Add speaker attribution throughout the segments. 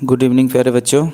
Speaker 1: Good evening प्यारे बच्चों।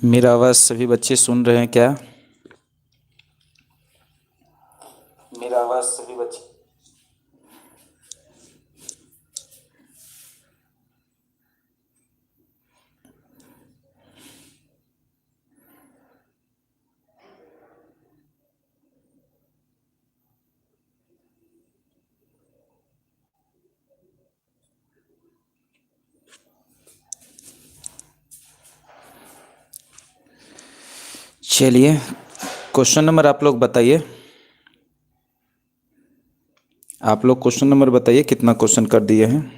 Speaker 1: मेरा आवाज़ सभी बच्चे सुन रहे हैं क्या? मेरा आवाज़ सभी बच्चे चलिए, क्वेश्चन नंबर आप लोग बताइए। आप लोग क्वेश्चन नंबर बताइए, कितना क्वेश्चन कर दिए हैं?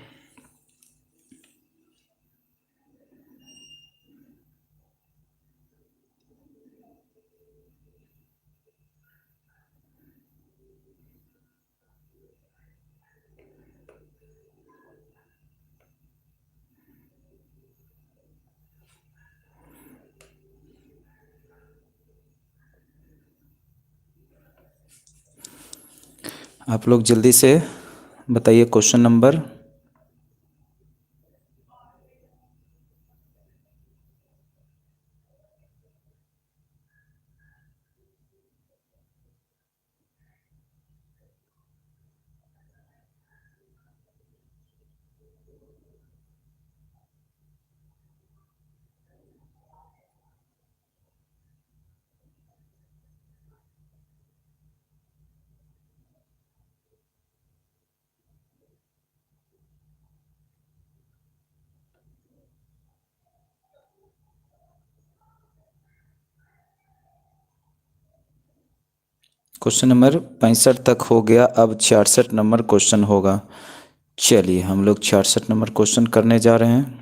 Speaker 1: आप लोग जल्दी से बताइए क्वेश्चन नंबर। क्वेश्चन नंबर 65 तक हो गया, अब 66 नंबर क्वेश्चन होगा। चलिए, हम लोग 66 नंबर क्वेश्चन करने जा रहे हैं।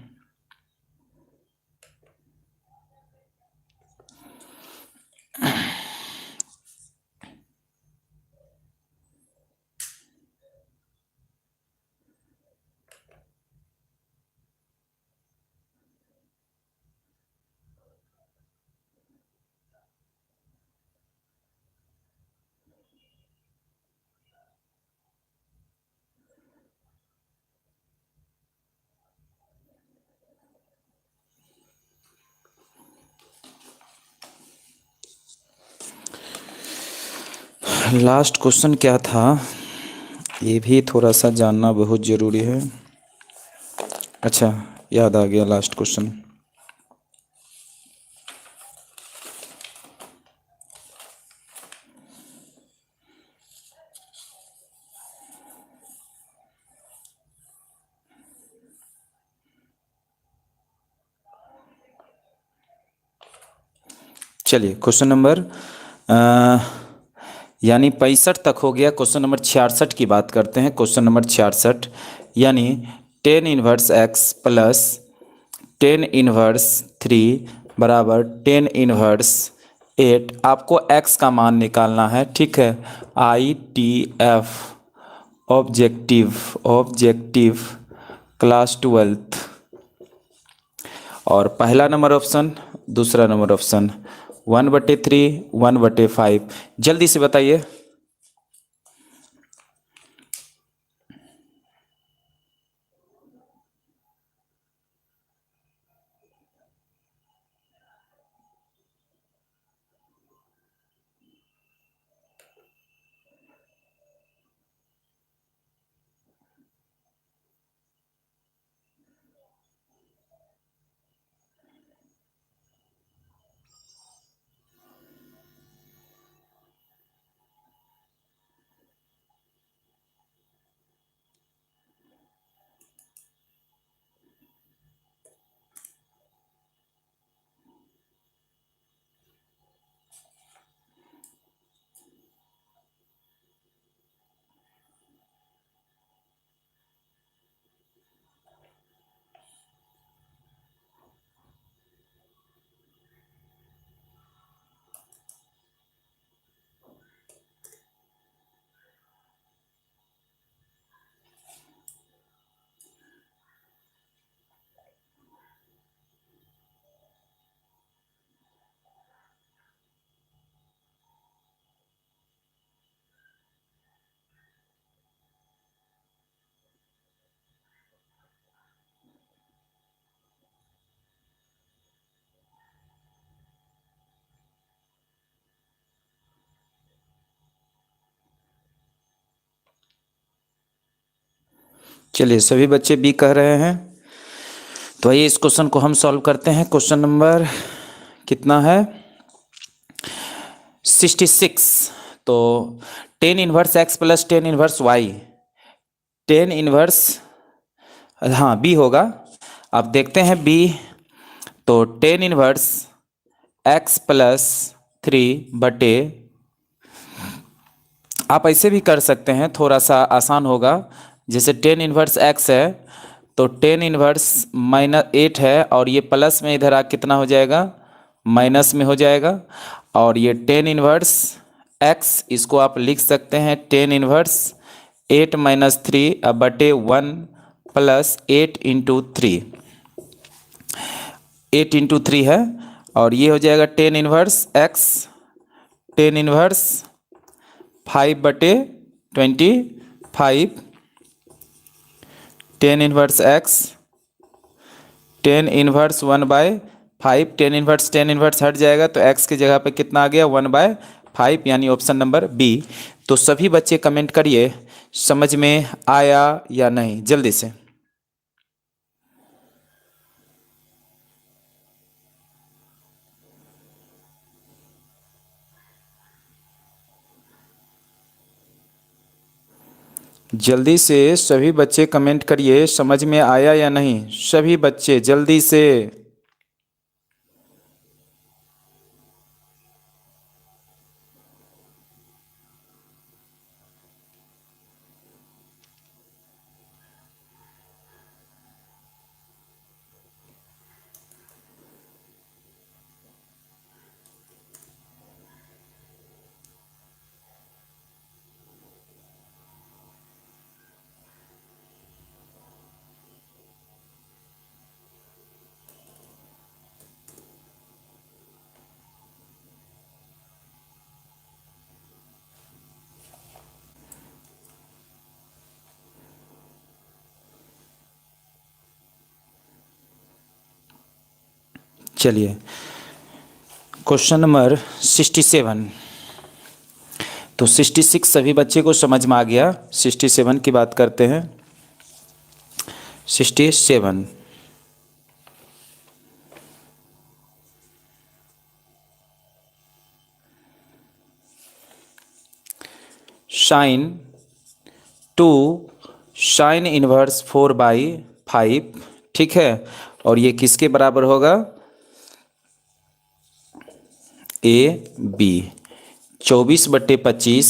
Speaker 1: लास्ट क्वेश्चन क्या था, ये भी थोड़ा सा जानना बहुत ज़रूरी है। अच्छा, याद आ गया लास्ट क्वेश्चन। चलिए, क्वेश्चन नंबर यानी 65 तक हो गया। क्वेश्चन नंबर 66 की बात करते हैं। क्वेश्चन नंबर 66 यानी 10 इनवर्स x प्लस 10 इनवर्स 3 बराबर 10 इनवर्स 8। आपको x का मान निकालना है, ठीक है। ITF objective objective class 12th। और पहला नंबर ऑप्शन, दूसरा नंबर ऑप्शन 1/3 1/5। जल्दी से बताइए। चलिए, सभी बच्चे बी कह रहे हैं। तो आइए इस क्वेश्चन को हम सॉल्व करते हैं। क्वेश्चन नंबर कितना है? 66। तो tan inverse x plus ten inverse y, tan inverse, हाँ बी होगा। अब देखते हैं बी। तो टेन इनवर्स एक्स प्लस 3/, आप ऐसे भी कर सकते हैं, थोड़ा सा आसान होगा। जैसे टेन इनवर्स एक्स है तो टेन इनवर्स -8 है, और ये प्लस में इधर आ कितना हो जाएगा? माइनस में हो जाएगा। और ये टेन इनवर्स एक्स, इसको आप लिख सकते हैं टेन इनवर्स 8 - 3/1 प्लस 8 × 3, 8 × 3 है। और ये हो जाएगा ten inverse x, tan inverse 5/25, ten inverse x, tan inverse 1/5, tan inverse हट जाएगा तो एक्स की जगह पे कितना आ गया? 1/5, यानी ऑप्शन नंबर बी। तो सभी बच्चे कमेंट करिए समझ में आया या नहीं, जल्दी से। जल्दी से सभी बच्चे कमेंट करिए समझ में आया या नहीं, सभी बच्चे जल्दी से। चलिए, क्वेश्चन नंबर 67। तो 66 सभी बच्चे को समझ में आ गया। 67 की बात करते हैं। 67, साइन 2 साइन इनवर्स 4/5, ठीक है। और ये किसके बराबर होगा? ए बी, 24/25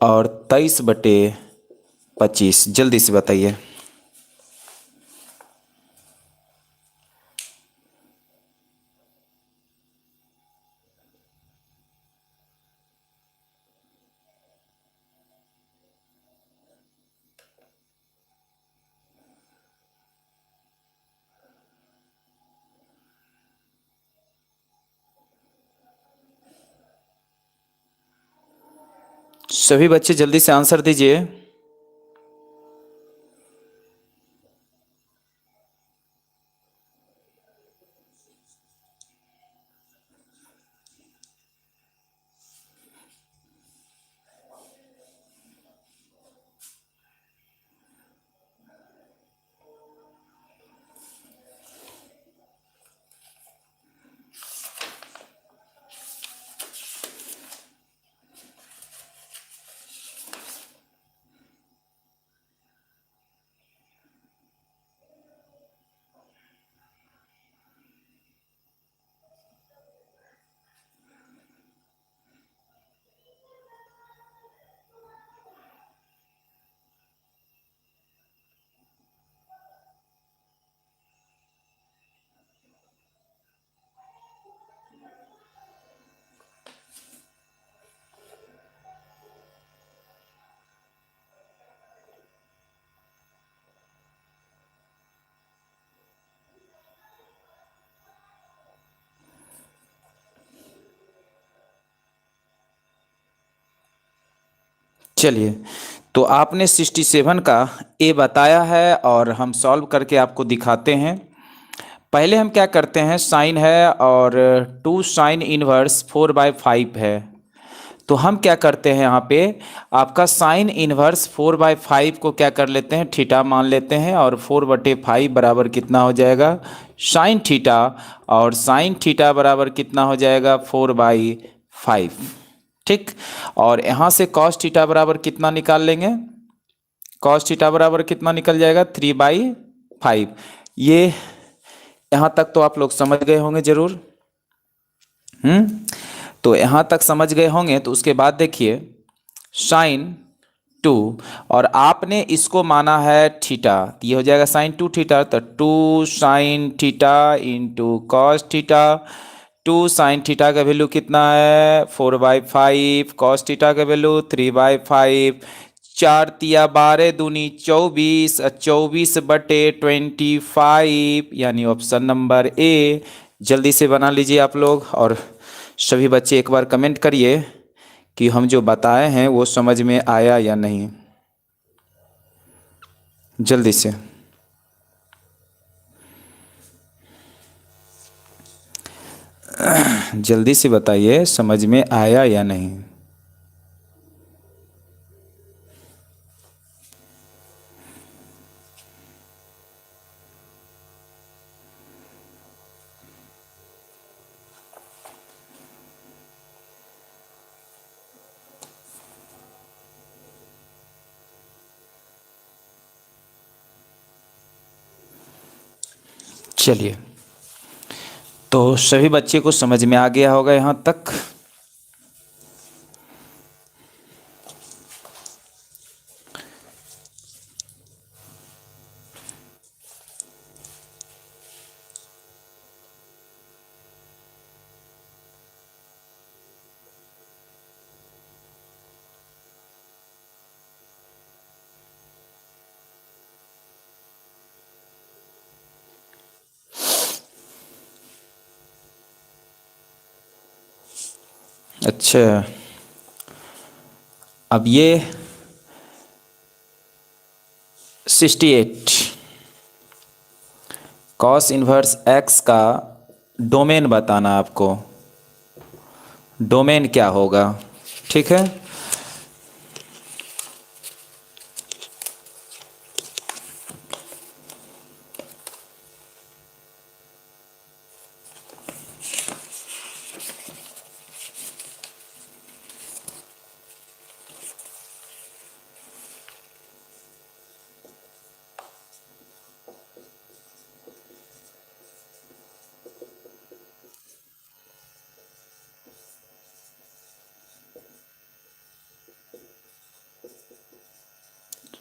Speaker 1: और 23/25। जल्दी से बताइए। सभी बच्चे जल्दी से आंसर दीजिए। चलिए, तो आपने 67 का ए बताया है और हम सॉल्व करके आपको दिखाते हैं। पहले हम क्या करते हैं, साइन है और 2 साइन इनवर्स 4/5 है। तो हम क्या करते हैं यहाँ पे, आपका साइन इनवर्स 4/5 को क्या कर लेते हैं, थीटा मान लेते हैं, और 4/5 बराबर कितना हो जाएगा, साइन थीटा, और साइन थीटा बराबर कितना हो जाएगा, 4/5। ठीक, और यहाँ से कॉस थीटा बराबर कितना निकाल लेंगे, कॉस थीटा बराबर कितना निकल जाएगा, 3/5। ये यहाँ तक तो आप लोग समझ गए होंगे जरूर। तो यहाँ तक समझ गए होंगे, तो उसके बाद देखिए साइन 2, और आपने इसको माना है थीटा, तो ये हो जाएगा साइन 2 थीटा, तो 2 sine theta into cos theta. 2 sine theta का वैल्यू कितना है, 4/5, कॉस थीटा का वैल्यू 3/5। 4 तिया 12 दूनी 24, 24/25, यानी ऑप्शन नंबर ए। जल्दी से बना लीजिए आप लोग, और सभी बच्चे एक बार कमेंट करिए कि हम जो बताए हैं वो समझ में आया या नहीं, जल्दी से। जल्दी से बताइए समझ में आया या नहीं। चलिए, तो सभी बच्चे को समझ में आ गया होगा यहाँ तक। अच्छा, अब ये 68 कॉस इनवर्स एक्स का डोमेन बताना आपको, डोमेन क्या होगा। ठीक है,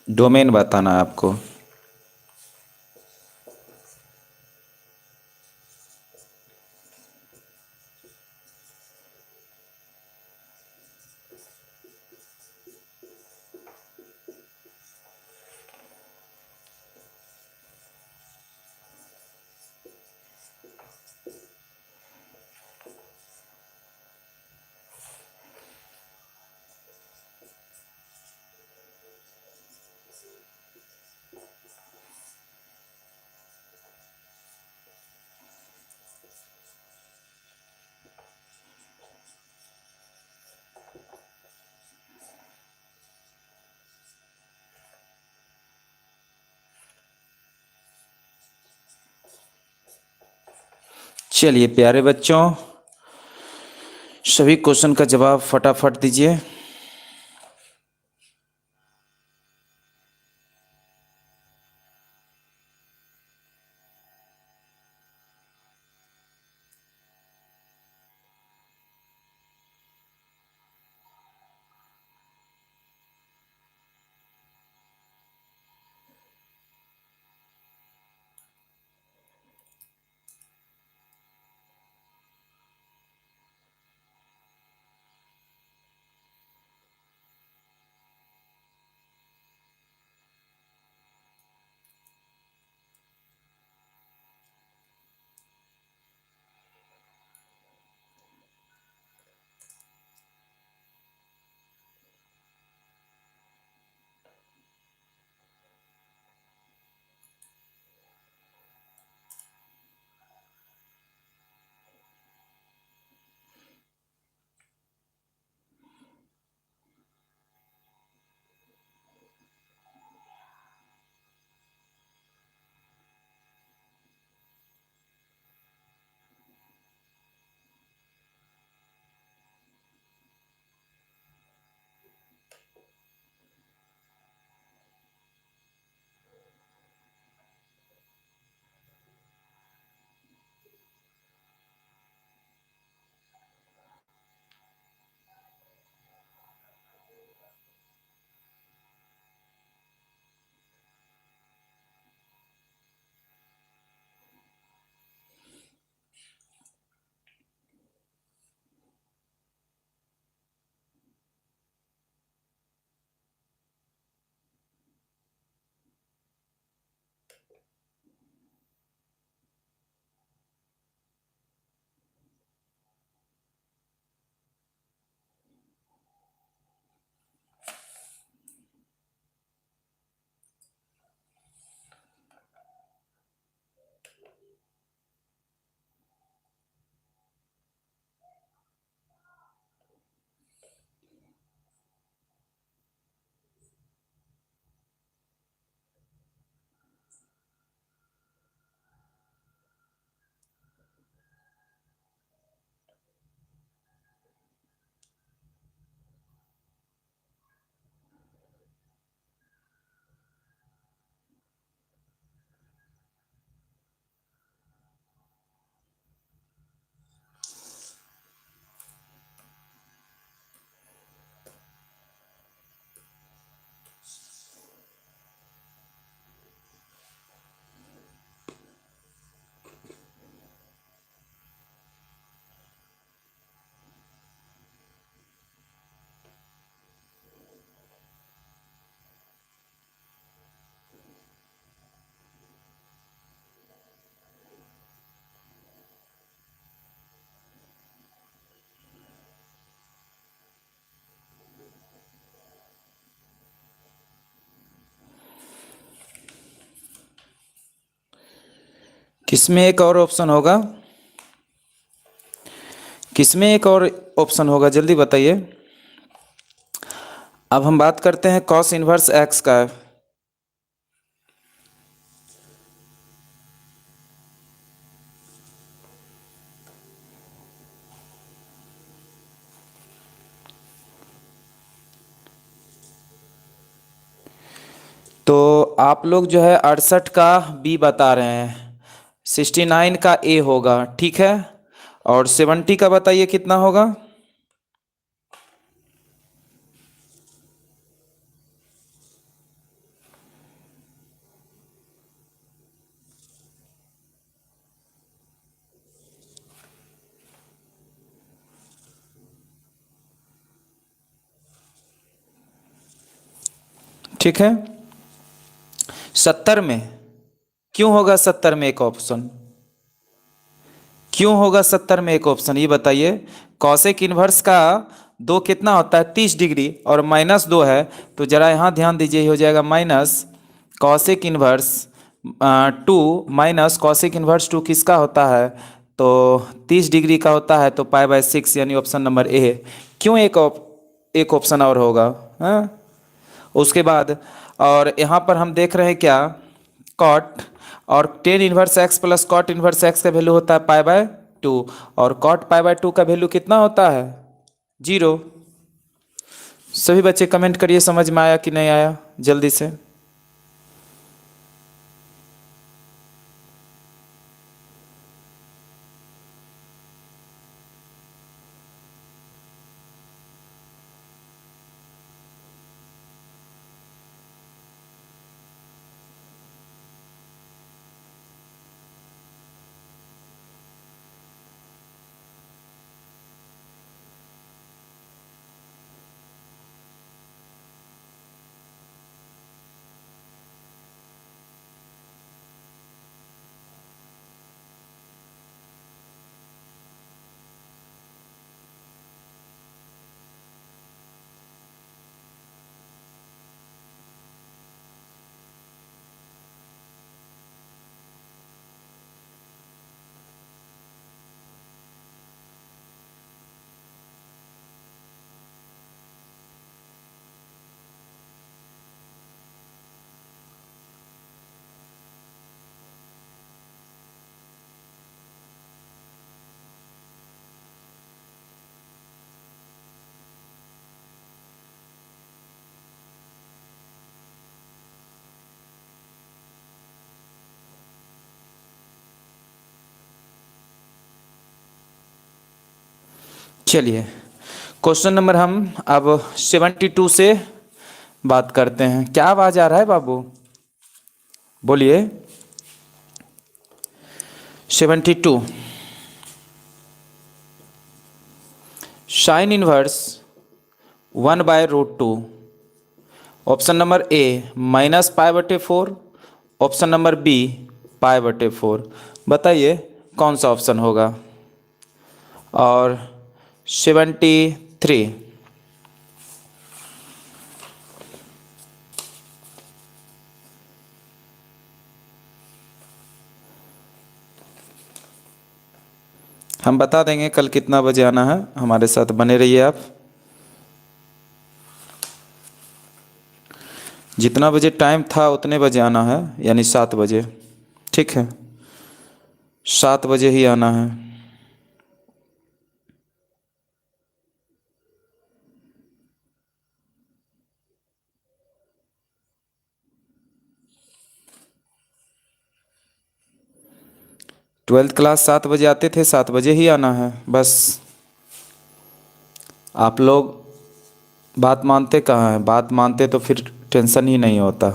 Speaker 1: डोमेन बताना आपको। चलिए प्यारे बच्चों, सभी क्वेश्चन का जवाब फटाफट दीजिए। किसमें एक और ऑप्शन होगा? किसमें एक और ऑप्शन होगा, जल्दी बताइए। अब हम बात करते हैं कॉस इनवर्स एक्स का। तो आप लोग जो है 68 का बी बता रहे हैं, 69 का ए होगा, ठीक है। और 70 का बताइए कितना होगा? ठीक है। 70 में क्यों होगा? 70 में एक ऑप्शन क्यों होगा? 70 में एक ऑप्शन ये बताइए। कॉसेक इनवर्स का दो कितना होता है? 30 डिग्री, और -2 है। तो जरा यहाँ ध्यान दीजिए, ये हो जाएगा minus cosec inverse 2 cosec inverse 2 किसका होता है? तो 30 डिग्री का होता है, तो π/6, यानी ऑप्शन नंबर ए है। क्यों एक ऑप्शन और होगा? हाँ, उसके बाद और यहाँ पर हम देख रहे हैं क्या? कॉट, और ten inverse x plus cot inverse x का वैल्यू होता है π/2, और कॉट π/2 का वैल्यू कितना होता है? 0। सभी बच्चे कमेंट करिए, समझ में आया कि नहीं आया, जल्दी से। चलिए, क्वेश्चन नंबर हम अब 72 से बात करते हैं। क्या आवाज आ रहा है बाबू? बोलिए। 72, sine inverse 1/√2। Option number A -π/4, option number B π/4। बताइए कौन सा ऑप्शन होगा? और 73, हम बता देंगे कल कितना बजे आना है, हमारे साथ बने रहिए आप। जितना बजे टाइम था उतने बजे आना है, यानी 7 बजे, ठीक है। 7 बजे ही आना है। ट्वेल्थ क्लास 7 बजे आते थे, 7 बजे ही आना है बस। आप लोग बात मानते कहाँ हैं? बात मानते तो फिर टेंशन ही नहीं होता।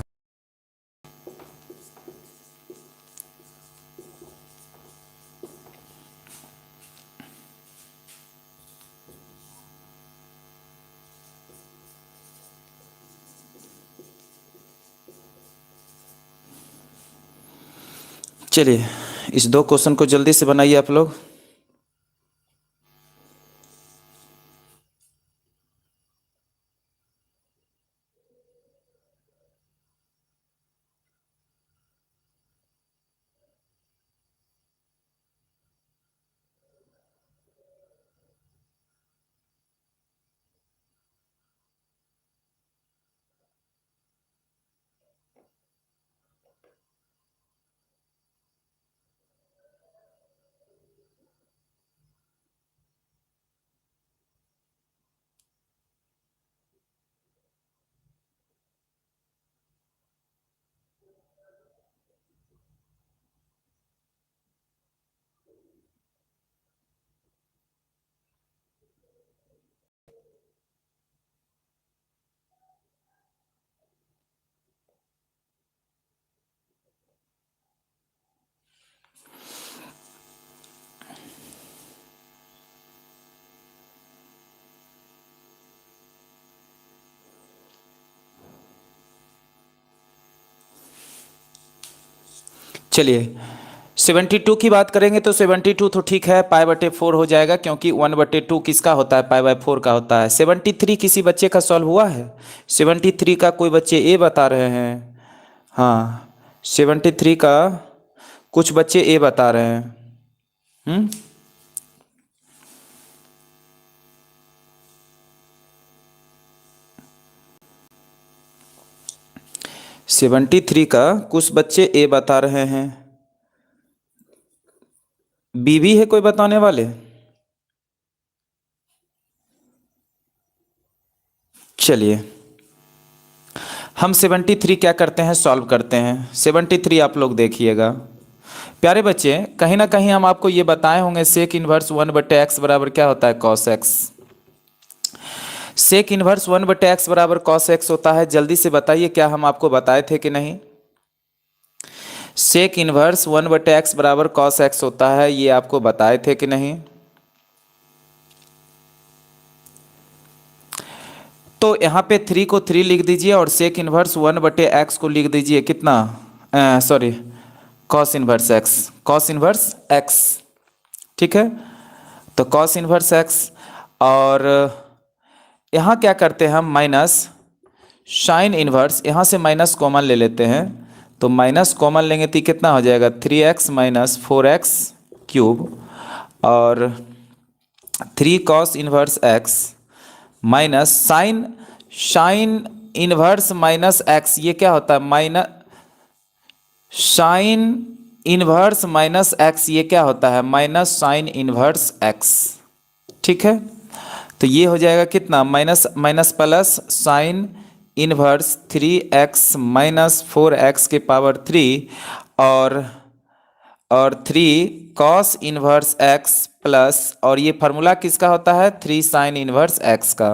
Speaker 1: चलिए, इस दो क्वेश्चन को जल्दी से बनाइए आप लोग। चलिए 72 की बात करेंगे तो 72 तो ठीक है, π/4 हो जाएगा क्योंकि 1/2 किसका होता है, π/4 का होता है। 73 किसी बच्चे का सॉल्व हुआ है? 73 का कोई बच्चे ए बता रहे हैं? हाँ 73 का कुछ बच्चे ए बता रहे हैं। 73 का कुछ बच्चे ए बता रहे हैं। बी भी है कोई बताने वाले? चलिए हम 73 क्या करते हैं, सॉल्व करते हैं। 73 आप लोग देखिएगा प्यारे बच्चे, कहीं ना कहीं हम आपको ये बताए होंगे सेक इनवर्स 1/x बराबर क्या होता है, cos x. Sec inverse 1/x बराबर कॉस एक्स होता है। जल्दी से बताइए क्या हम आपको बताए थे कि नहीं? सेक इनवर्स 1/x बराबर कॉस एक्स होता है, ये आपको बताए थे कि नहीं? तो यहाँ पे 3 को 3 लिख दीजिए और सेक इनवर्स 1/x को लिख दीजिए कितना, sorry cos inverse x, cos inverse x, ठीक है। तो कॉस इनवर्स एक्स, और यहाँ क्या करते हैं हम, माइनस साइन इनवर्स, यहाँ से माइनस कॉमन ले लेते हैं, तो माइनस कॉमन लेंगे तो कितना हो जाएगा, 3x माइनस 4x क्यूब, और 3 cos inverse x minus sine inverse minus x, ये क्या होता है, minus sine inverse minus x, ये क्या होता है, माइनस साइन इनवर्स एक्स, ठीक है। तो ये हो जाएगा कितना, minus minus plus sine inverse 3x minus 4x के पावर 3 और 3 कॉस इनवर्स x प्लस, और ये फार्मूला किसका होता है, 3 साइन इनवर्स x का।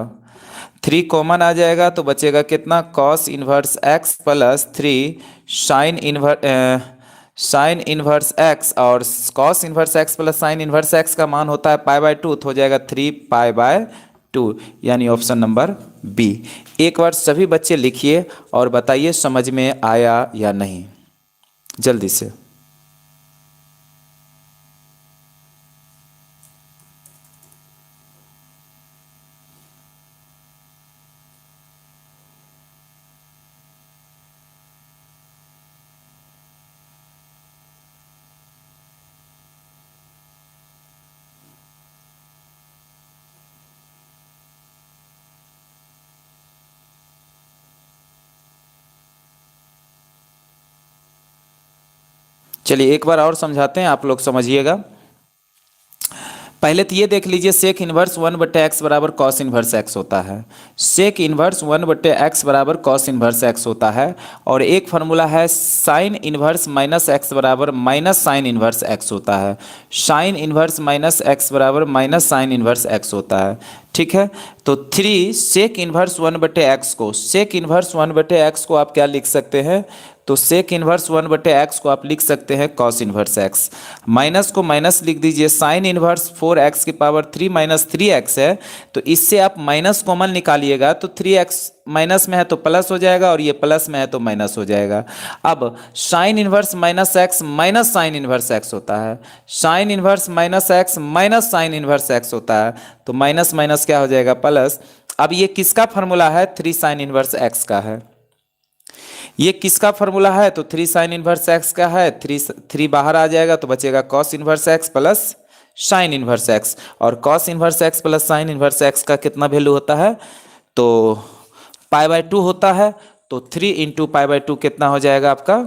Speaker 1: 3 कॉमन आ जाएगा तो बचेगा कितना, cos inverse x plus 3 sine inverse x, और cos inverse x plus sine inverse x का मान होता है π/2, तो हो जाएगा 3π/2, यानी ऑप्शन नंबर बी। एक बार सभी बच्चे लिखिए और बताइए समझ में आया या नहीं, जल्दी से। चलिए एक बार और समझाते हैं, आप लोग समझिएगा। पहले तो ये देख लीजिए, सेक इनवर्स 1/x बराबर कॉस इनवर्स x होता है। सेक इनवर्स 1/x बराबर कॉस इनवर्स x होता है, और एक फार्मूला है साइन इनवर्स माइनस x बराबर माइनस साइन इनवर्स x होता है। साइन इनवर्स माइनस x बराबर माइनस साइन इनवर्स x होता है, ठीक है। तो 3 सेक इनवर्स 1/x को, सेक इनवर्स 1/x को आप क्या लिख सकते हैं, तो सेक इनवर्स 1/x को आप लिख सकते हैं कॉस इनवर्स x। माइनस को माइनस लिख दीजिए, साइन इनवर्स 4x की पावर 3 माइनस 3x है, तो इससे आप माइनस कॉमन निकालिएगा तो 3x माइनस में है तो प्लस हो जाएगा, और ये प्लस में है तो माइनस हो जाएगा। अब sine inverse minus x minus sign inverse x होता है, sine inverse minus x minus sign inverse x होता है, तो माइनस माइनस क्या हो जाएगा, प्लस। अब ये किसका फार्मूला है, 3 साइन इनवर्स एक्स का है। ये किसका फार्मूला है, तो 3 साइन इनवर्स एक्स का है। 3 बाहर आ जाएगा तो बचेगा cos inverse x plus sine inverse x, और cos inverse x plus sine inverse x का कितना वैल्यू होता है, तो π/2 होता है। तो 3 इंटू π/2 कितना हो जाएगा आपका,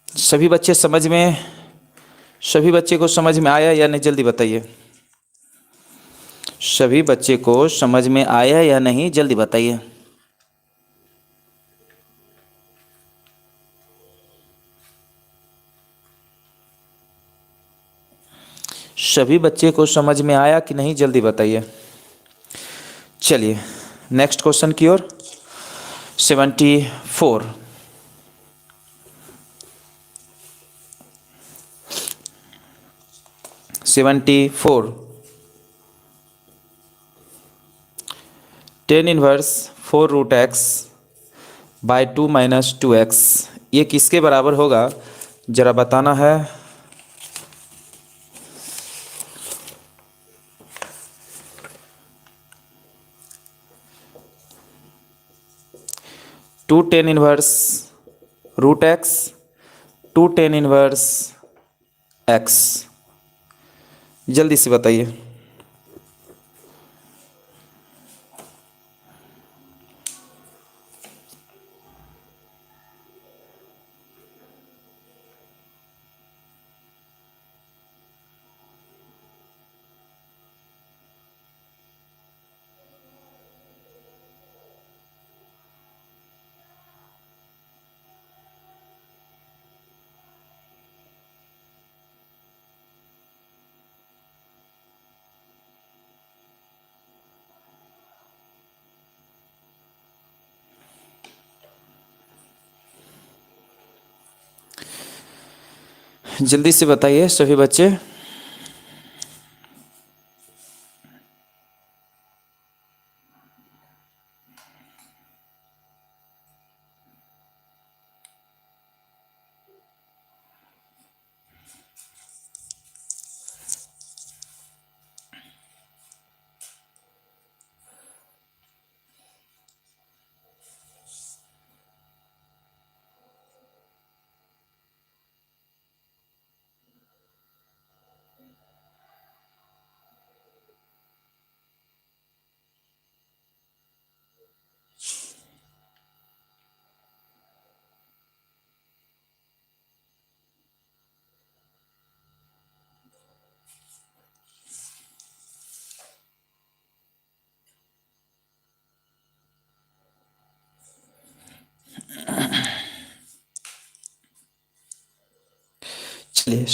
Speaker 1: सभी बच्चे समझ में, सभी बच्चे को समझ में आया या नहीं, जल्दी बताइए। सभी बच्चे को समझ में आया या नहीं, जल्दी बताइए। सभी बच्चे को समझ में आया कि नहीं, जल्दी बताइए। चलिए नेक्स्ट क्वेश्चन की ओर। 74 74 tan inverse 4√x by 2 minus 2x ये किसके बराबर होगा जरा बताना है। Two tan inverse √x 2 tan inverse x जल्दी से बताइए। जल्दी से बताइए सभी बच्चे। चलिए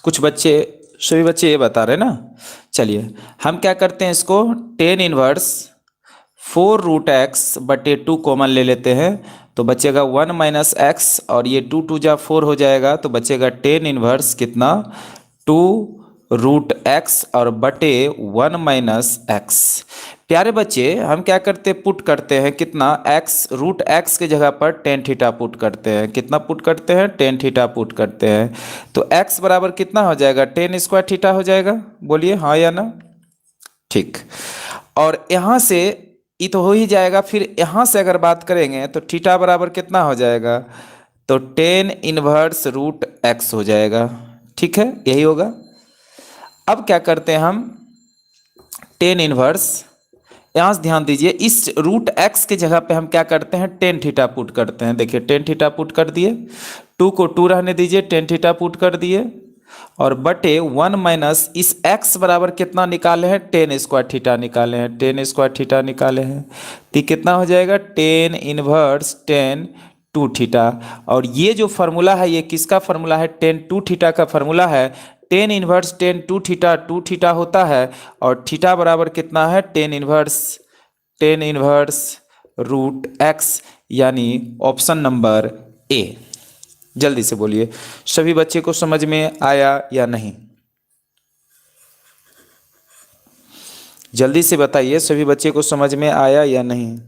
Speaker 1: कुछ बच्चे सभी बच्चे ये बता रहे हैं ना। चलिए हम क्या करते हैं इसको टेन इनवर्स 4√x बटे 2 कॉमन ले लेते हैं तो बचेगा 1 माइनस एक्स और ये 2 2 जा 4 हो जाएगा तो बचेगा टेन इनवर्स कितना 2√x और बटे 1 माइनस एक्स। प्यारे बच्चे हम क्या करते हैं पुट करते हैं कितना x √x के जगह पर टेन थीटा पुट करते हैं। कितना पुट करते हैं टेन थीटा पुट करते हैं तो x बराबर कितना हो जाएगा टेन स्क्वायर थीटा हो जाएगा। बोलिए हाँ या ना। ठीक और यहाँ से ये तो हो ही जाएगा। फिर यहाँ से अगर बात करेंगे तो थीटा बराबर कितना हो जाएगा तो टेन इनवर्स √x हो जाएगा। ठीक है यही होगा। अब क्या करते हैं हम टेन इनवर्स यहाँ से ध्यान दीजिए इस √x के जगह पे हम क्या करते हैं टेन थीटा पुट करते हैं। देखिए टेन थीटा पुट कर दिए 2 को 2 रहने दीजिए टेन थीटा पुट कर दिए और बटे 1 माइनस इस x बराबर कितना निकाले हैं टेन स्क्वायर थीटा निकाले हैं टेन स्क्वायर थीटा निकाले हैं तो कितना हो जाएगा टेन इनवर्स टेन 2 थीटा। और ये जो फार्मूला है ये किसका फार्मूला है टेन 2 थीटा का फार्मूला है। टेन इनवर्स टेन 2 थीटा होता है और थीटा बराबर कितना है टेन इनवर्स √x यानी ऑप्शन नंबर ए। जल्दी से बोलिए सभी बच्चे को समझ में आया या नहीं। जल्दी से बताइए सभी बच्चे को समझ में आया या नहीं।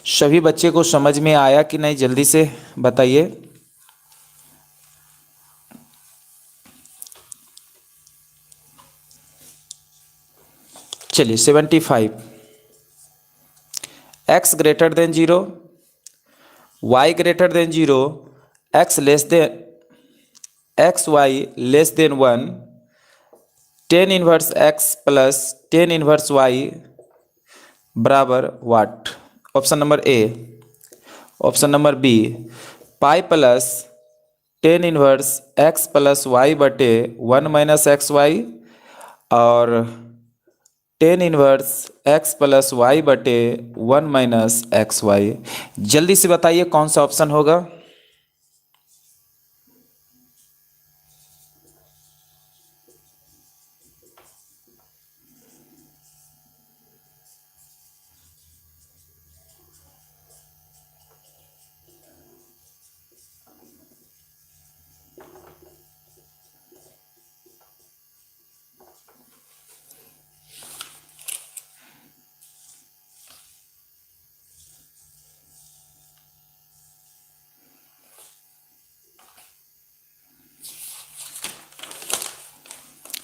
Speaker 1: सभी बच्चे को समझ में आया कि नहीं जल्दी से बताइए। चलिए 75 x greater than 0 y greater than 0 x y less than 1 ten inverse x plus ten inverse y बराबर what. Option number A. Option number B pi plus ten inverse x plus y बटे 1 minus x y और ten inverse x plus y बटे 1 minus x Y. जल्दी से बताइए कौन सा option होगा।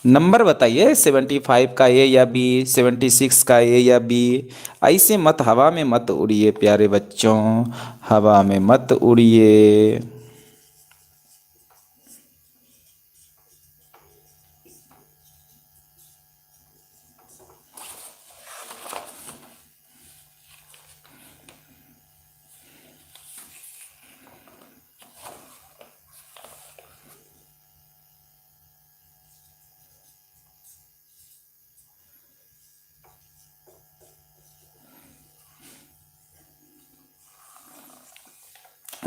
Speaker 1: नंबर बताइए, 75 का ए या बी, 76 का ए या बी। ऐसे मत हवा में मत उड़िए प्यारे बच्चों, हवा में मत उड़िए।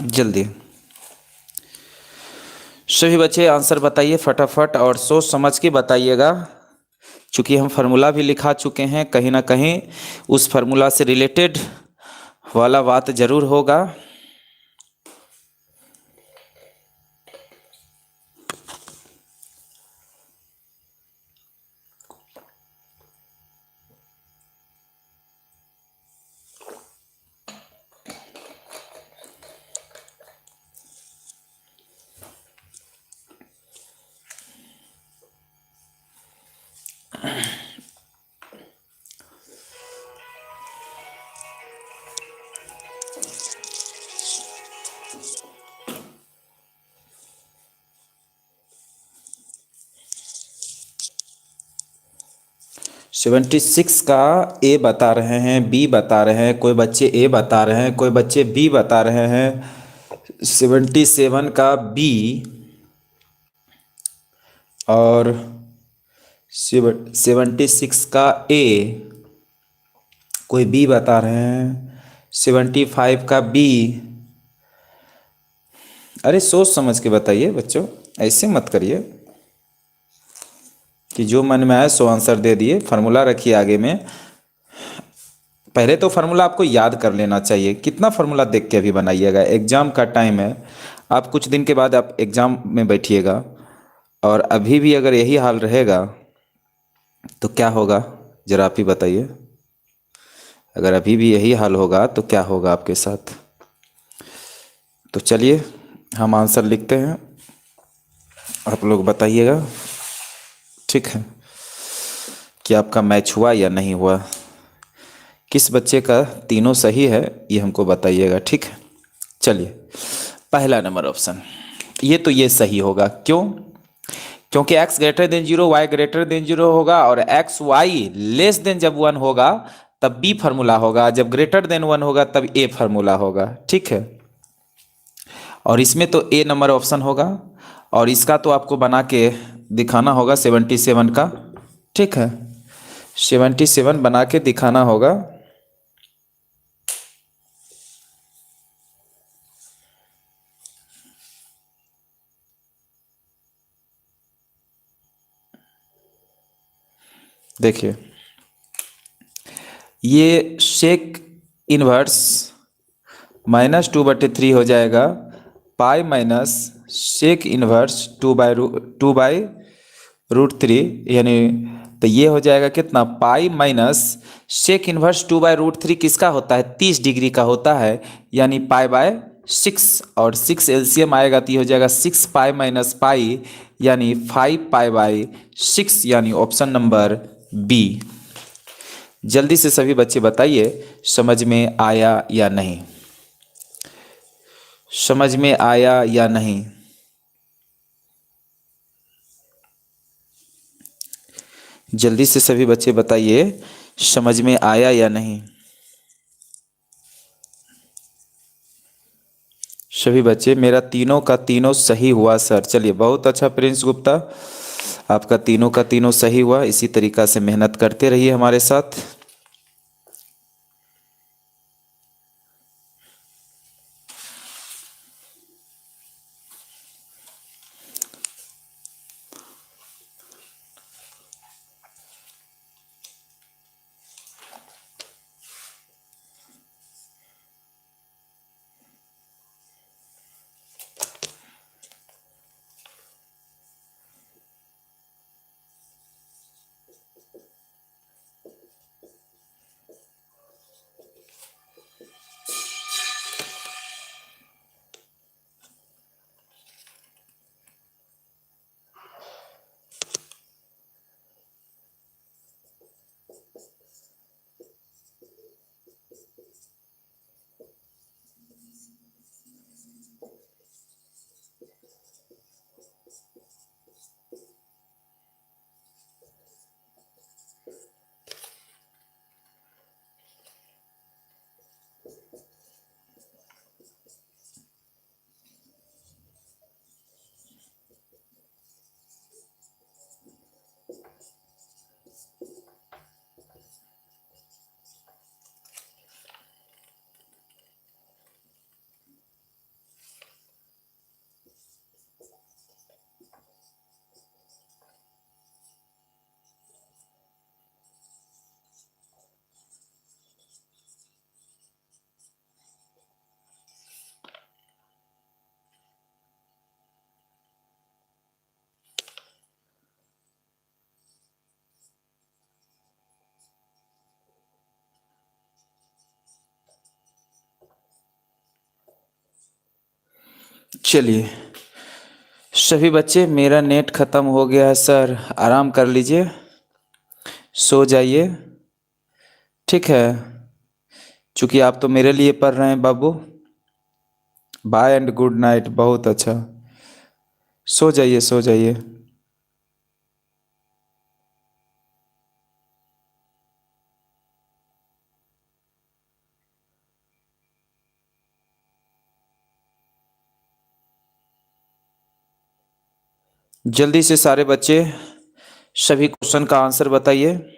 Speaker 1: जल्दी सभी बच्चे आंसर बताइए फटाफट, और सोच समझ के बताइएगा, क्योंकि हम फार्मूला भी लिखा चुके हैं, कहीं ना कहीं उस फार्मूला से रिलेटेड वाला बात जरूर होगा। सेवेंटी सिक्स का ए बता रहे हैं, बी बता रहे हैं, कोई बच्चे ए बता रहे हैं, कोई बच्चे बी बता रहे हैं। 77 का बी और 76 का ए, कोई बी बता रहे हैं। 75 का बी। अरे सोच समझ के बताइए बच्चों, ऐसे मत करिए कि जो मन में आए सो आंसर दे दिए। फार्मूला रखिए आगे में। पहले तो फार्मूला आपको याद कर लेना चाहिए। कितना फार्मूला देख के अभी बनाइएगा, एग्जाम का टाइम है। आप कुछ दिन के बाद आप एग्जाम में बैठिएगा, और अभी भी अगर यही हाल रहेगा तो क्या होगा, जरा आप ही बताइए। अगर अभी भी यही हाल होगा तो क्या होगा आपके साथ। तो चलिए हम आंसर लिखते हैं, आप लोग बताइएगा, ठीक है, कि आपका मैच हुआ या नहीं हुआ। किस बच्चे का तीनों सही है ये हमको बताइएगा, ठीक है। चलिए पहला नंबर ऑप्शन, ये सही होगा। क्यों? क्योंकि x greater than 0, y greater than 0 होगा, और एक्स वाई लेस देन जब 1 होगा तब b फार्मूला होगा, जब ग्रेटर देन 1 होगा तब a फार्मूला होगा, ठीक है। और इसमें तो ए नंबर ऑप्शन होगा, और इसका तो आपको बना के दिखाना होगा 77 का, ठीक है। 77 बना के दिखाना होगा। देखिए ये शेक इनवर्स -2/3 हो जाएगा, पाई माइनस शेक इनवर्स 2/√3, यानी तो ये हो जाएगा कितना, पाई माइनस शेक इनवर्स 2/√3 किसका होता है, 30 डिग्री का होता है, यानी पाई/6, और 6 एलसीएम आएगा तो ये हो जाएगा 6 पाई माइनस पाई, यानी 5 पाई/6, यानी ऑप्शन नंबर बी। जल्दी से सभी बच्चे बताइए समझ में आया या नहीं, समझ में आया या नहीं। जल्दी से सभी बच्चे बताइए समझ में आया या नहीं। सभी बच्चे, मेरा तीनों का तीनों सही हुआ सर। चलिए बहुत अच्छा प्रिंस गुप्ता, आपका तीनों का तीनों सही हुआ। इसी तरीका से मेहनत करते रहिए हमारे साथ। चलिए सभी बच्चे, मेरा नेट ख़त्म हो गया है सर, आराम कर लीजिए, सो जाइए, ठीक है। चूँकि आप तो मेरे लिए पढ़ रहे हैं बाबू। Bye and good night. बहुत अच्छा, सो जाइए सो जाइए। जल्दी से सारे बच्चे सभी क्वेश्चन का आंसर बताइए।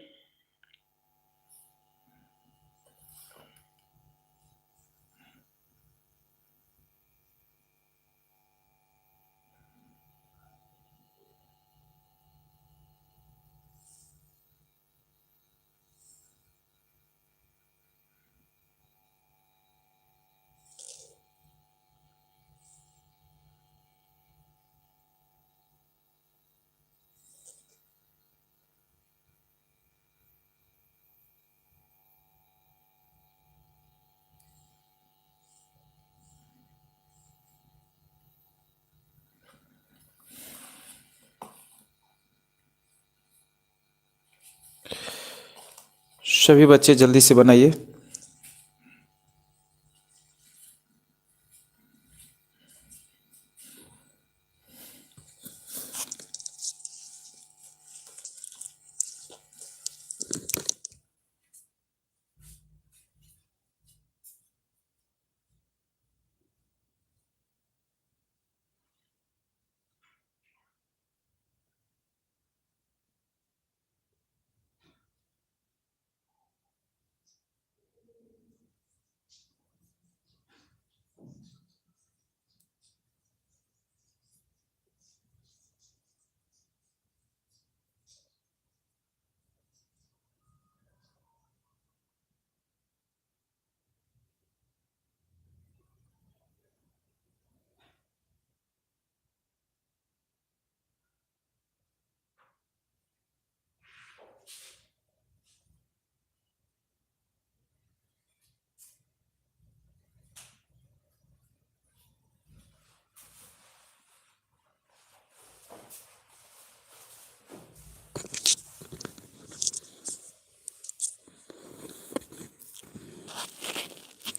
Speaker 1: सभी बच्चे जल्दी से बनाइए।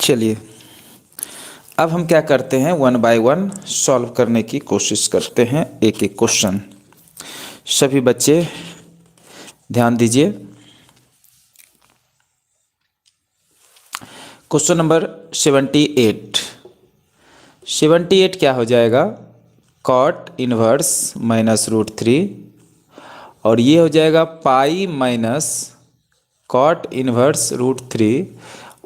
Speaker 1: चलिए अब हम क्या करते हैं, वन बाय वन सॉल्व करने की कोशिश करते हैं, एक एक क्वेश्चन। सभी बच्चे ध्यान दीजिए। Question number 78। 78 क्या हो जाएगा, कॉट इनवर्स माइनस रूट 3, और ये हो जाएगा pi minus cot inverse root 3,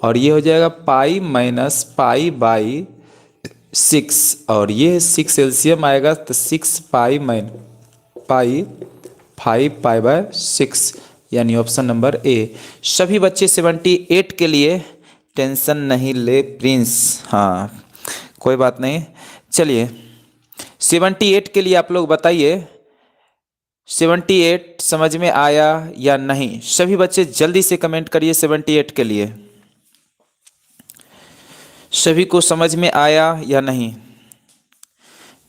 Speaker 1: और ये हो जाएगा पाई माइनस पाई बाई 6, और ये 6 एलसीएम आएगा तो 6 पाई माइन पाई 5 पाई बाय 6, यानी ऑप्शन नंबर ए। सभी बच्चे 78 के लिए टेंशन नहीं ले प्रिंस, हाँ कोई बात नहीं। चलिए 78 के लिए आप लोग बताइए 78 समझ में आया या नहीं। सभी बच्चे जल्दी से कमेंट करिए 78 के लिए, सभी को समझ में आया या नहीं,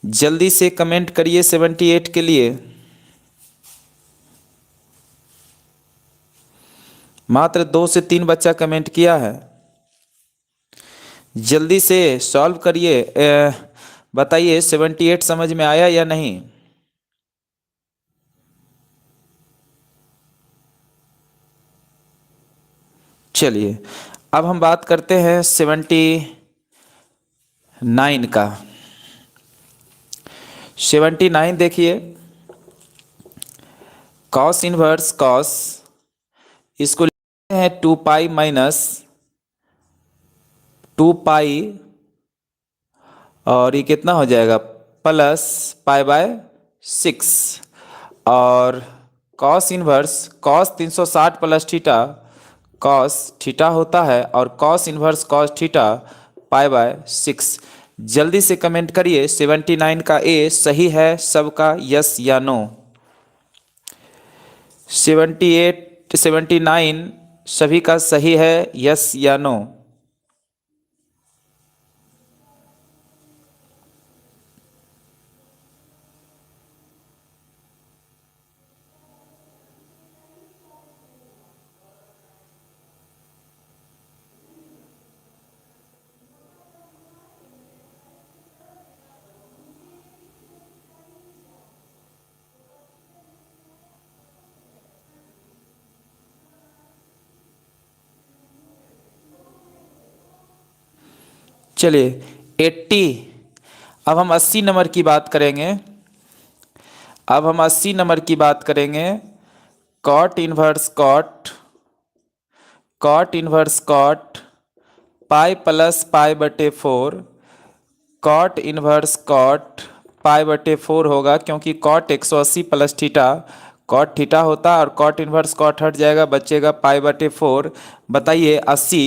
Speaker 1: जल्दी से कमेंट करिए 78 के लिए। मात्र 2 से 3 बच्चा कमेंट किया है, जल्दी से सॉल्व करिए, बताइए 78 समझ में आया या नहीं। चलिए अब हम बात करते हैं 79 का। 79 देखिए, कॉस इनवर्स कॉस, इसको लिखते हैं 2 पाई माइनस 2 पाई, और ये कितना हो जाएगा प्लस पाई बाय 6, और cos inverse cos 360 plus theta cos theta होता है, और cos inverse cos theta pi by 6। जल्दी से कमेंट करिए 79 का ए सही है सबका, यस या नो। 78 79 सभी का सही है, यस या नो। चलिए 80। अब हम 80 नंबर की बात करेंगे। अब हम 80 नंबर की बात करेंगे। Cot inverse cot, cot inverse cot pi plus pi बटे 4, कॉट इनवर्स कॉट पाई बटे 4 होगा, क्योंकि cot 180 plus theta cot theta होता और कॉट इनवर्स कॉट हट जाएगा, बचेगा पाई बटे 4। बताइए 80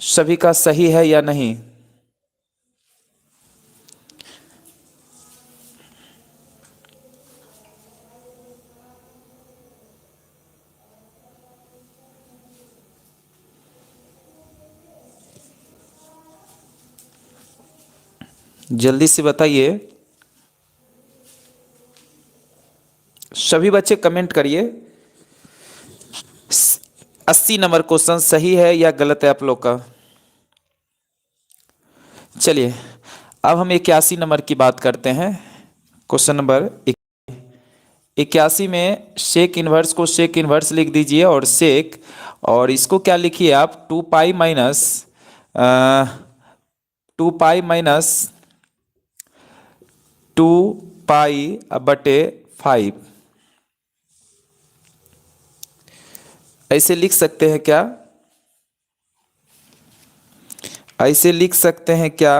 Speaker 1: सभी का सही है या नहीं? जल्दी से बताइए, सभी बच्चे कमेंट करिए। 80 नंबर क्वेश्चन सही है या गलत है आप लोग का? चलिए अब हम 81 नंबर की बात करते हैं। क्वेश्चन नंबर 81 में सेक इन्वर्स को सेक इन्वर्स लिख दीजिए, और सेक, और इसको क्या लिखिए आप, 2 पाई ऐसे लिख सकते हैं क्या? ऐसे लिख सकते हैं क्या?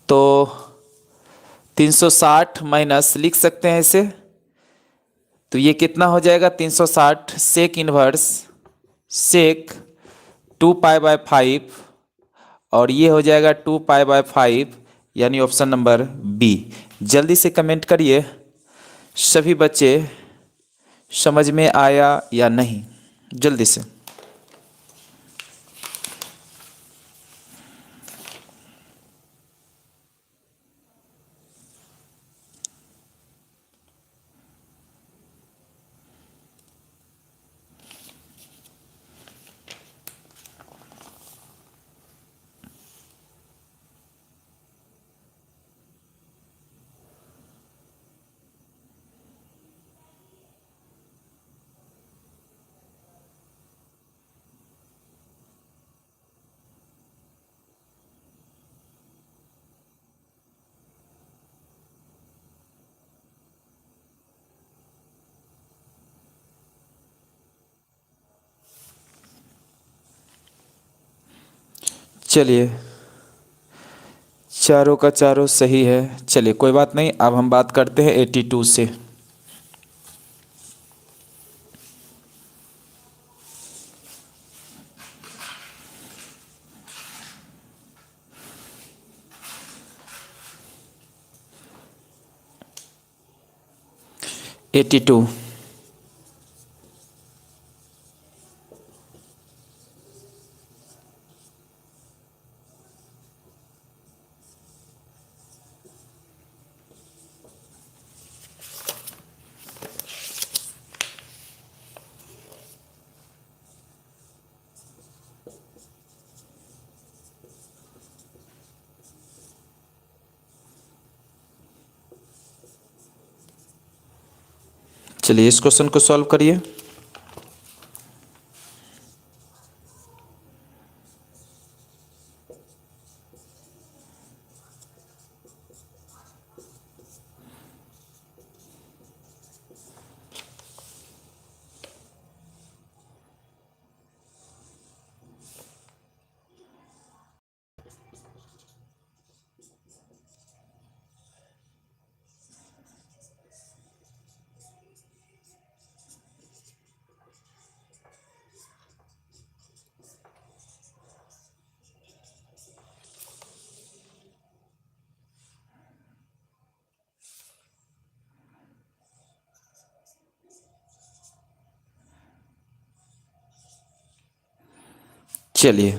Speaker 1: तो 360 माइनस लिख सकते हैं इसे। तो ये कितना हो जाएगा? 360 सेक इनवर्स सेक 2 पाई/5, और ये हो जाएगा 2 पाई/5, यानी ऑप्शन नंबर बी। जल्दी से कमेंट करिए, सभी बच्चे समझ में आया या नहीं, जल्दी से। चलिए चारों का चारों सही है। चलिए कोई बात नहीं, अब हम बात करते हैं 82 से। Eighty two. चलिए इस क्वेश्चन को सॉल्व करिए। चलिए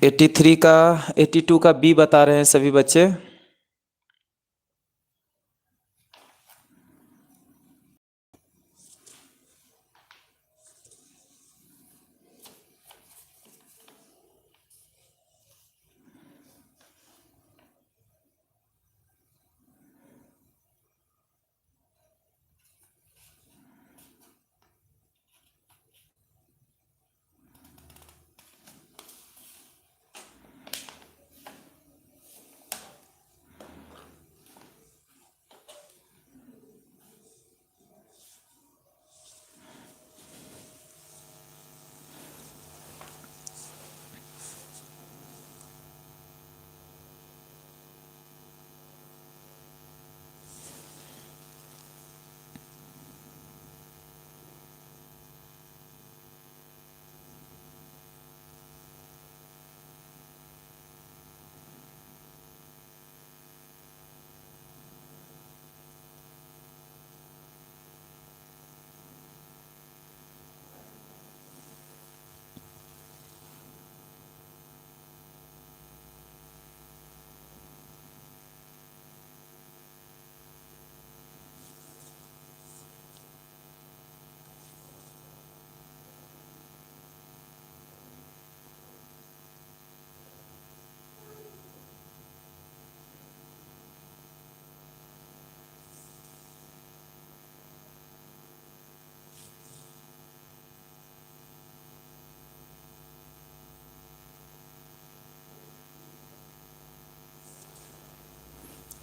Speaker 1: 83 का 82 का बी बता रहे हैं सभी बच्चे।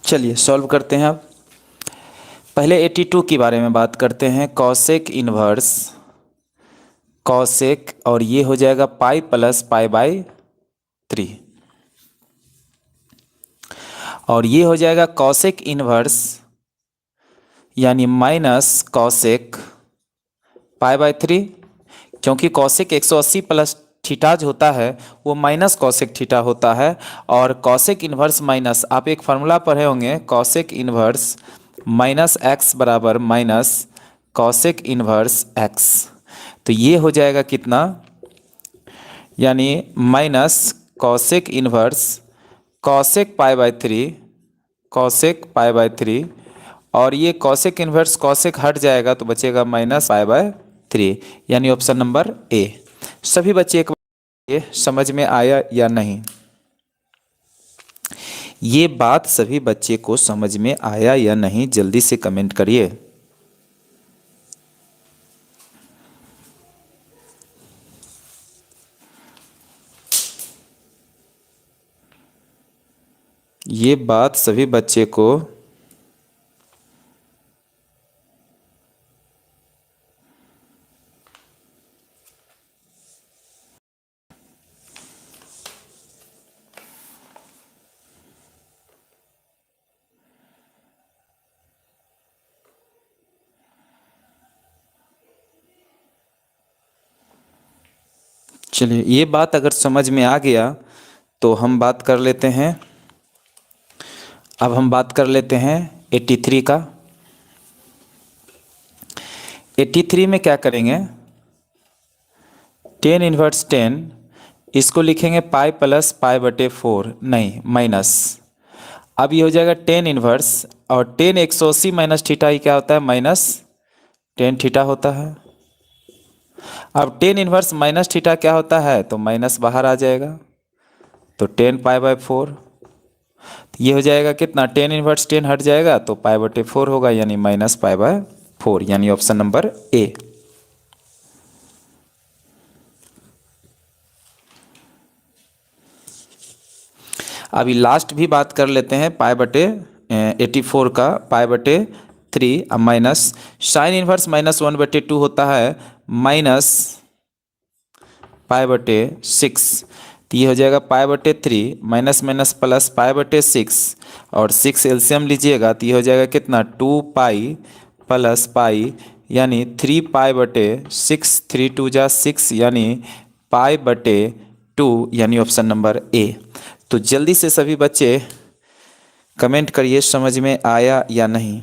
Speaker 1: चलिए सॉल्व करते हैं अब। पहले 82 के बारे में बात करते हैं। कॉसेक इन्वर्स कॉसेक, और ये हो जाएगा पाई प्लस पाई बाई 3, और ये हो जाएगा कॉसेक इन्वर्स यानी माइनस कॉसेक पाई बाई 3, क्योंकि कॉसेक 180 प्लस थीटा जो होता है वो माइनस कॉसेक थीटा होता है। और कॉसेक इन्वर्स माइनस, आप एक फार्मूला पढ़े होंगे, कॉसेक इन्वर्स माइनस एक्स बराबर माइनस कॉसेक इन्वर्स एक्स। तो ये हो जाएगा कितना, यानी minus cosec inverse cosec pi by 3, cosec pi by 3, और ये कॉसेक इन्वर्स कॉसेक हट जाएगा तो बचेगा माइनस पाई बाय 3, यानी ऑप्शन नंबर ए। सभी बच्चे एक बार ये समझ में आया या नहीं? ये बात सभी बच्चे को समझ में आया या नहीं, जल्दी से कमेंट करिए। ये बात सभी बच्चे को चलिए, ये बात अगर समझ में आ गया तो हम बात कर लेते हैं। अब हम बात कर लेते हैं 83 का। 83 में क्या करेंगे, 10 इनवर्स 10, इसको लिखेंगे पाई प्लस पाई बटे 4, नहीं माइनस। अब ये हो जाएगा 10 इनवर्स, और 10 180 माइनस थीटा ही क्या होता है, माइनस 10 थीटा होता है। अब 10 इनवर्स माइनस थीटा क्या होता है, तो माइनस बाहर आ जाएगा, तो 10 पाई बाय 4। ये हो जाएगा कितना, 10 इनवर्स 10 हट जाएगा तो पाई बटे 4 होगा, यानी माइनस पाई बाय 4, यानी ऑप्शन नंबर ए। अभी लास्ट भी बात कर लेते हैं, पाई बटे 84 का पाई बटे 3, अब माइनस साइन इनवर्स माइनस 1/2 होता है माइनस पाई बटे 6, तो ये हो जाएगा पाई बटे 3 माइनस माइनस प्लस पाई बटे 6, और 6 एलसीएम लीजिएगा तो ये हो जाएगा कितना, 2 पाई प्लस पाई, यानी 3 पाई बटे 6, 3 2 जा 6, यानी पाई बटे 2, यानी ऑप्शन नंबर ए। तो जल्दी से सभी बच्चे कमेंट करिए समझ में आया या नहीं।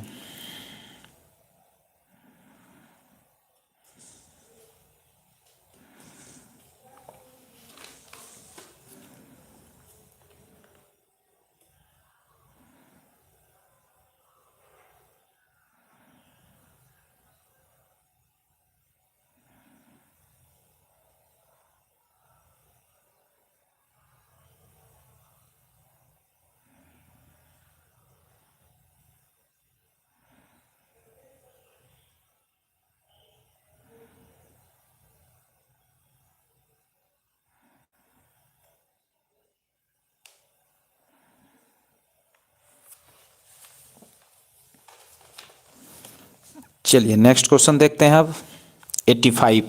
Speaker 1: चलिए नेक्स्ट क्वेश्चन देखते हैं अब 85।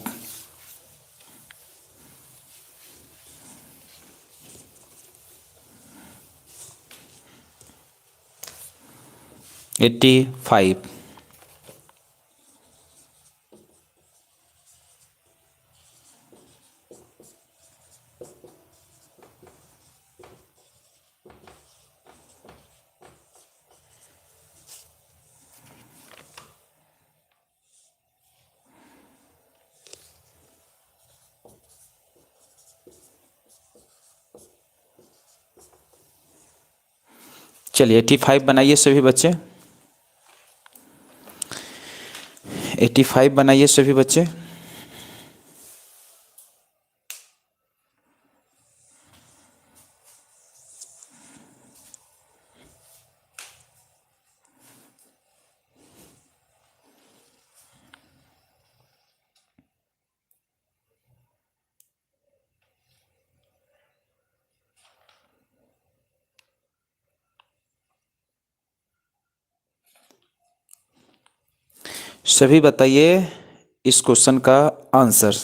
Speaker 1: 85। चलिए 85 बनाइए सभी बच्चे, 85 बनाइए सभी बच्चे। सभी बताइए इस क्वेश्चन का आंसर।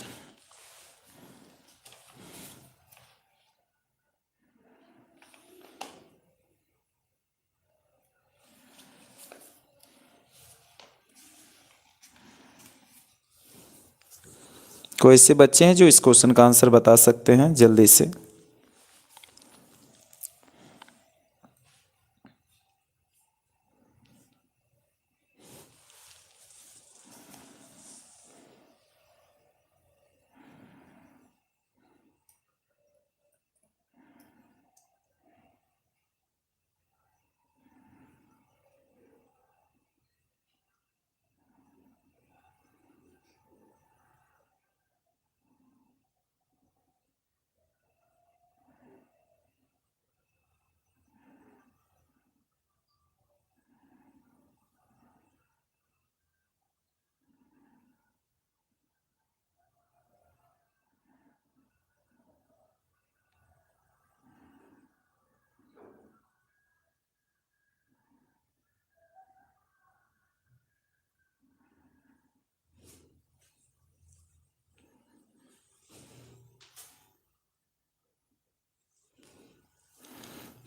Speaker 1: कोई ऐसे बच्चे हैं जो इस क्वेश्चन का आंसर बता सकते हैं जल्दी से?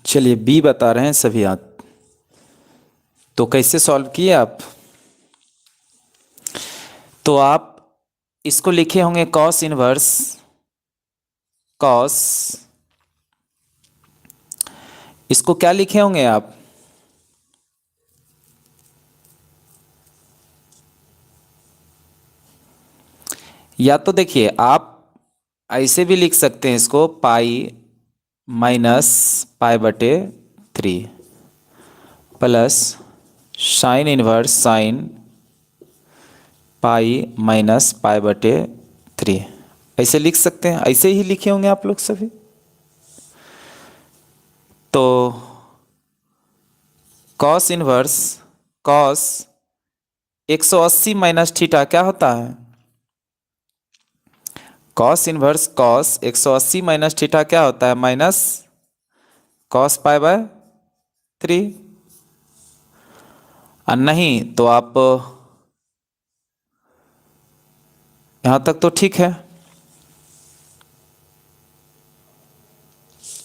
Speaker 1: चलिए बी बता रहे हैं सभी आप। तो कैसे सॉल्व किए आप? तो आप इसको लिखे होंगे कॉस इनवर्स कॉस, इसको क्या लिखे होंगे आप? या तो देखिए आप ऐसे भी लिख सकते हैं इसको, पाई माइनस पाई बटे 3 plus sine inverse sine pi minus pi बटे 3, ऐसे लिख सकते हैं। ऐसे ही लिखे होंगे आप लोग सभी। तो cos inverse cos 180 minus theta क्या होता है? Cos inverse cos 180 minus theta क्या होता है? Minus cos pi by 3। और नहीं तो आप यहां तक तो ठीक है,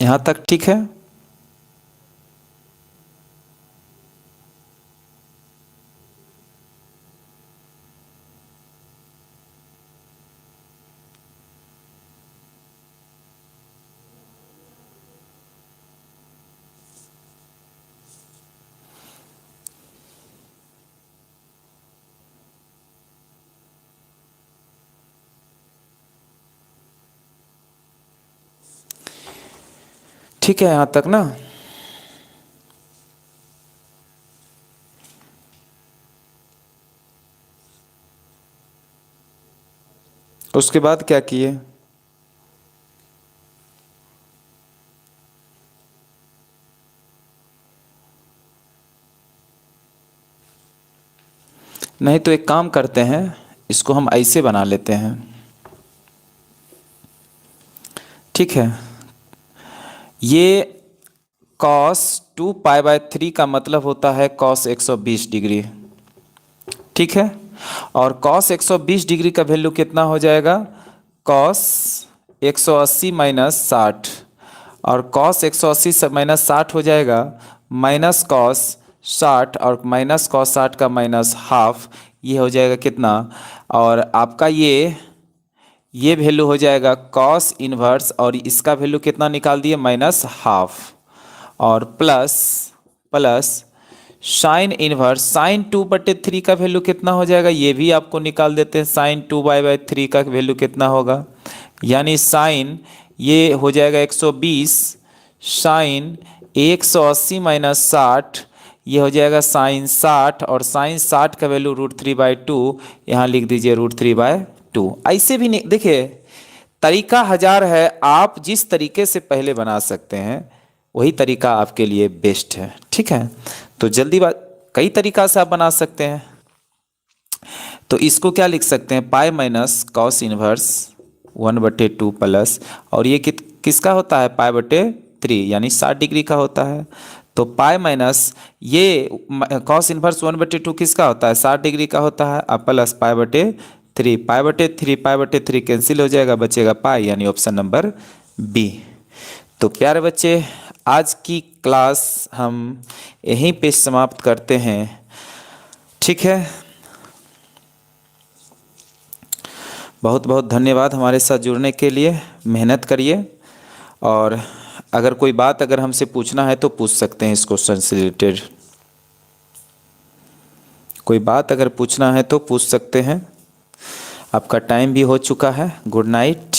Speaker 1: यहां तक ठीक है। ठीक है यहां तक ना? उसके बाद क्या किए? नहीं तो एक काम करते हैं, इसको हम ऐसे बना लेते हैं, ठीक है। ये cos 2 पाई बाय 3 का मतलब होता है cos 120 डिग्री, ठीक है। और cos 120 डिग्री का वैल्यू कितना हो जाएगा? cos 180 माइनस 60, और cos 180 माइनस 60 हो जाएगा माइनस cos 60, और माइनस cos 60 का माइनस हाफ, ये हो जाएगा कितना? और आपका ये वैल्यू हो जाएगा cos इनवर्स, और इसका वैल्यू कितना निकाल दिए? माइनस हाफ, और plus plus sine inverse sine 2/3 का वैल्यू कितना हो जाएगा? ये भी आपको निकाल देते हैं। साइन 2/3 का वैल्यू कितना होगा? यानी साइन ये हो जाएगा 120, साइन 180 माइनस 60, ये हो जाएगा साइन 60, और साइन 60 का वैल्यू √3/2, यहाँ लिख दीजिए √3/2। ऐसे भी नहीं, देखिए तरीका हजार है, आप जिस तरीके से पहले बना सकते हैं वही तरीका आपके लिए बेस्ट है, ठीक है। तो जल्दी बात, कई तरीका से आप बना सकते हैं। तो इसको क्या लिख सकते हैं? Pi minus cos inverse 1/2 plus, और ये किसका होता है? पाई बटे 3, यानी 60 डिग्री का होता है। तो पाई माइनस ये कॉस इन्वर्स 1/2 किसका होता है, 60 डिग्री का होता है, अब प्लस पाई/3, पाई/3 कैंसिल हो जाएगा, बचेगा पाई, यानी ऑप्शन नंबर बी। तो प्यारे बच्चे, आज की क्लास हम यहीं पे समाप्त करते हैं, ठीक है। बहुत बहुत धन्यवाद हमारे साथ जुड़ने के लिए, मेहनत करिए, और अगर कोई बात अगर हमसे पूछना है तो पूछ सकते हैं इस क्वेश्चन से रिलेटेड। कोई बात अगर पूछना है तो पूछ सकते हैं। आपका टाइम भी हो चुका है। Good night.